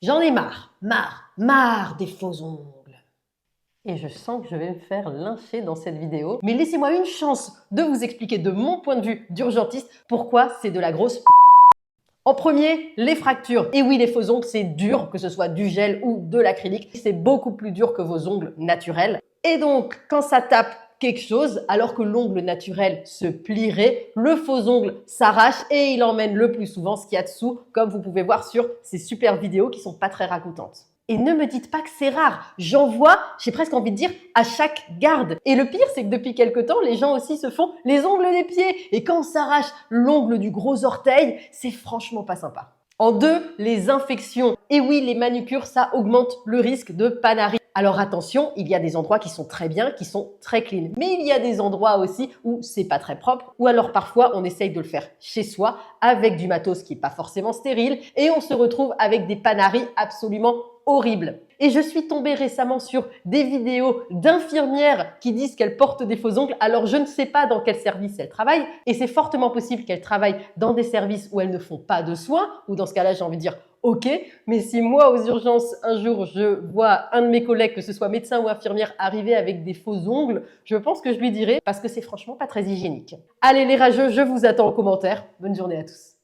J'en ai marre des faux ongles. Et je sens que je vais me faire lyncher dans cette vidéo. Mais laissez-moi une chance de vous expliquer de mon point de vue d'urgentiste pourquoi c'est de la grosse p***. En premier, les fractures. Et oui, les faux ongles, c'est dur, que ce soit du gel ou de l'acrylique. C'est beaucoup plus dur que vos ongles naturels. Et donc, quand ça tape quelque chose, alors que l'ongle naturel se plierait, le faux ongle s'arrache et il emmène le plus souvent ce qu'il y a dessous, comme vous pouvez voir sur ces super vidéos qui sont pas très racontantes. Et ne me dites pas que c'est rare. J'en vois, j'ai presque envie de dire, à chaque garde. Et le pire, c'est que depuis quelque temps, les gens aussi se font les ongles des pieds. Et quand on s'arrache l'ongle du gros orteil, c'est franchement pas sympa. En deux, les infections. Et oui, les manucures, ça augmente le risque de panarie. Alors attention, il y a des endroits qui sont très bien, qui sont très clean. Mais il y a des endroits aussi où c'est pas très propre, ou alors parfois on essaye de le faire chez soi avec du matos qui est pas forcément stérile et on se retrouve avec des panaries absolument horribles. Et je suis tombée récemment sur des vidéos d'infirmières qui disent qu'elles portent des faux ongles. Alors je ne sais pas dans quel service elles travaillent et c'est fortement possible qu'elles travaillent dans des services où elles ne font pas de soins, ou dans ce cas-là j'ai envie de dire ok, mais si moi aux urgences un jour je vois un de mes collègues, que ce soit médecin ou infirmière, arriver avec des faux ongles, je pense que je lui dirai parce que c'est franchement pas très hygiénique. Allez les rageux, je vous attends en commentaire. Bonne journée à tous.